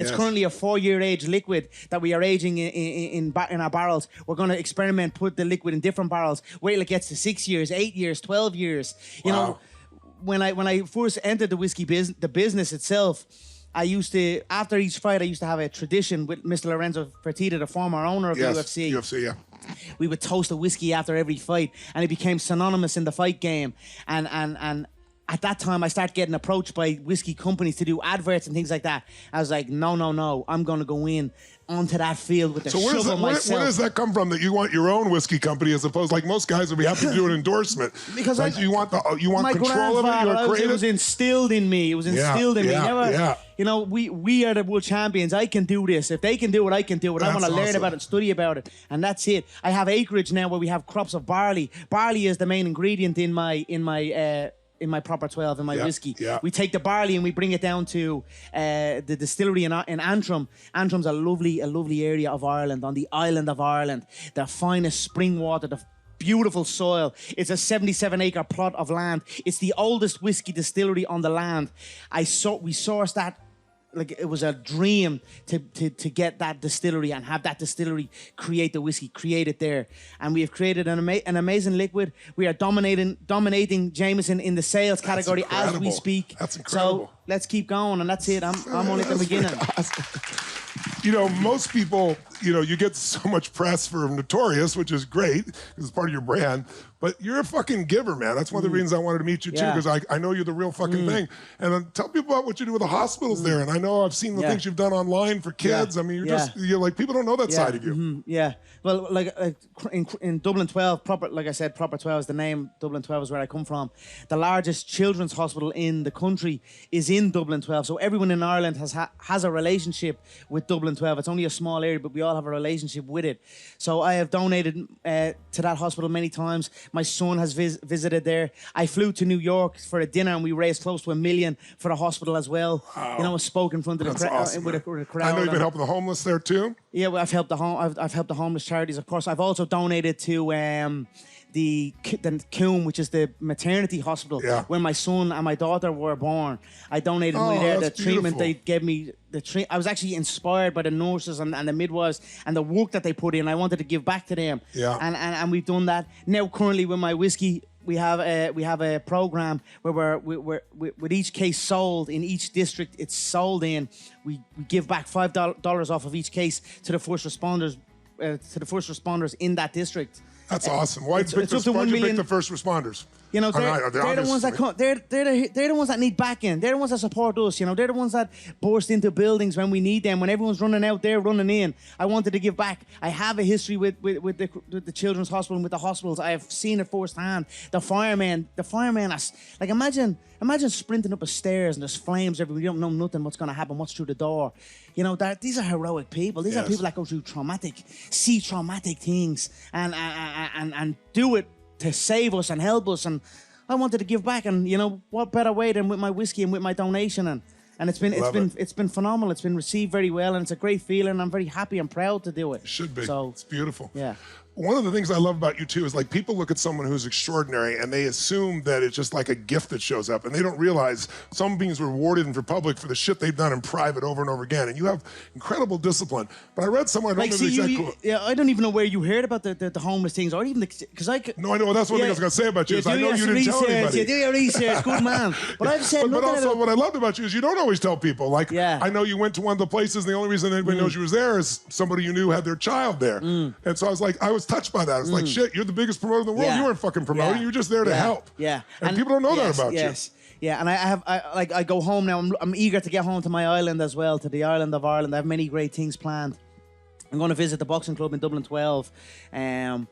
It's currently a 4-year age liquid that we are aging in our barrels. We're going to experiment, put the liquid in different barrels. Wait till it gets to 6 years, 8 years, 12 years. You know, when I first entered the whiskey the business itself, I used to, after each fight, I used to have a tradition with Mr. Lorenzo Fertitta, the former owner of the UFC. UFC, yeah. We would toast a whiskey after every fight, and it became synonymous in the fight game. And at that time, I started getting approached by whiskey companies to do adverts and things like that. I was like, no, I'm going to go in onto that field with the shovel myself. Where does that come from that you want your own whiskey company as opposed, like most guys would be happy to do an endorsement? Because like you want control of it. It was instilled in me. It was instilled in me. You know, we are the world champions. I can do this. If they can do it, I can do it. I want to learn about it, study about it, and that's it. I have acreage now where we have crops of barley. Barley is the main ingredient in my proper 12, in my whiskey. Yeah. We take the barley and we bring it down to the distillery in Antrim. Antrim's a lovely area of Ireland, on the island of Ireland. The finest spring water, the beautiful soil. It's a 77-acre plot of land. It's the oldest whiskey distillery on the land. We sourced that. Like, it was a dream to get that distillery and have that distillery create the whiskey, create it there. And we have created an amazing liquid. We are dominating Jameson in the sales category as we speak. That's incredible. So let's keep going, and that's it. I'm only at the beginning. You know, most people, you know, you get so much press for Notorious, which is great because it's part of your brand. But you're a fucking giver, man. That's one of the reasons I wanted to meet you, too, because I know you're the real fucking thing. And then tell people about what you do with the hospitals there. And I know I've seen the things you've done online for kids. I mean, you're like, people don't know that side of you. Yeah. Well, like in Dublin 12, like I said, Proper 12 is the name. Dublin 12 is where I come from. The largest children's hospital in the country is in Dublin 12. So everyone in Ireland has a relationship with Dublin 12. It's only a small area, but we all have a relationship with it. So I have donated to that hospital many times. My son has visited there. I flew to New York for a dinner, and we raised close to $1 million for the hospital as well. Wow. You know, I spoke in front of the awesome, with a crowd. I know you've been helping the homeless there too. Yeah, well, I've helped the homeless charities, of course. I've also donated to the Coombe, which is the maternity hospital where my son and my daughter were born. I donated money there. The treatment they gave me, I was actually inspired by the nurses and the midwives and the work that they put in. I wanted to give back to them. Yeah. And we've done that. Now, currently with my whiskey, we have a program where we're with each case sold in each district it's sold in, we give back $5 off of each case to the first responders in that district. That's awesome. Why'd you pick the first responders? You know, they're the ones that come. They're the ones that need backing. They're the ones that support us. You know, they're the ones that burst into buildings when we need them. When everyone's running out, they're running in. I wanted to give back. I have a history with the children's hospital and with the hospitals. I have seen it firsthand. The firemen. Like imagine sprinting up a stairs and there's flames everywhere. You don't know nothing. What's going to happen? What's through the door? You know, these are heroic people. These are people that go through traumatic things and do it to save us and help us. And I wanted to give back, and you know what better way than with my whiskey and with my donation, and it's been phenomenal. It's been received very well, and it's a great feeling. I'm very happy and proud to do it. Should be. So it's beautiful. Yeah. One of the things I love about you too is like people look at someone who's extraordinary and they assume that it's just like a gift that shows up, and they don't realize some being rewarded in public for the shit they've done in private over and over again. And you have incredible discipline. But I read somewhere, I don't know the exact quote. Yeah, I don't even know where you heard about the homeless things, or even because No, I know. That's one thing I was going to say about you. Is I know you didn't tell anybody. You do your research, good man. But I've said but also what I loved about you is you don't always tell people. Like I know you went to one of the places, and the only reason anybody knows you was there is somebody you knew had their child there. And so I was like, I was touched by that. I was like, shit, you're the biggest promoter in the world. You weren't fucking promoting. You were just there to help. Yeah. And people don't know that about you. Yeah, and I go home now. I'm eager to get home to my island as well, to the island of Ireland. I have many great things planned. I'm going to visit the boxing club in Dublin 12. I'm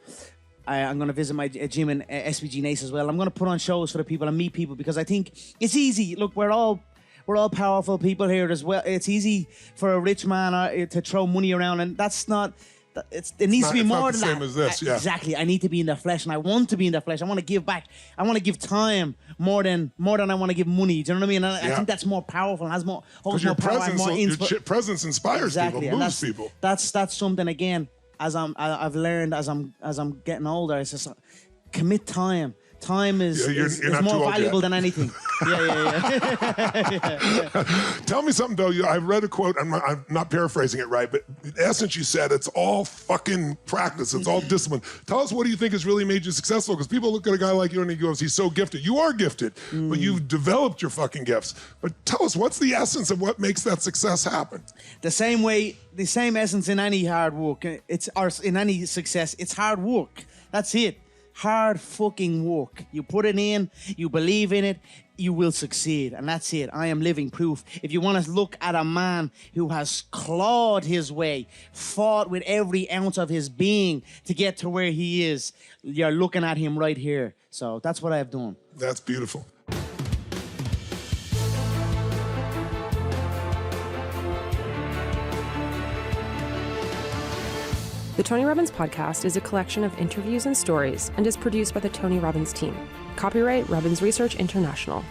going to visit my gym in SVG Nace as well. I'm going to put on shows for the people and meet people, because I think it's easy. Look, we're all powerful people here as well. It's easy for a rich man to throw money around, and that's not... It needs to be more than that. Same as this, Exactly. I need to be in the flesh, and I want to be in the flesh. I want to give back. I want to give time more than I want to give money. Do you know what I mean? And I think that's more powerful and holds more power and more inspiration. Your presence inspires people, moves people. That's something, again, I've learned as I'm getting older. It's just commit time Time is is not too more old valuable yet. than anything. Tell me something, though. I read a quote. I'm not paraphrasing it right, but in essence, you said it's all fucking practice. It's all discipline. Tell us, what do you think has really made you successful? Because people look at a guy like you and he goes, he's so gifted. You are gifted, but you've developed your fucking gifts. But tell us, what's the essence of what makes that success happen? The same essence in any hard work. Or in any success. It's hard work. That's it. Hard fucking work. You put it in, you believe in it, you will succeed. And that's it. I am living proof. If you want to look at a man who has clawed his way, fought with every ounce of his being to get to where he is, you're looking at him right here. So that's what I've done. That's beautiful. The Tony Robbins Podcast is a collection of interviews and stories and is produced by the Tony Robbins team. Copyright Robbins Research International.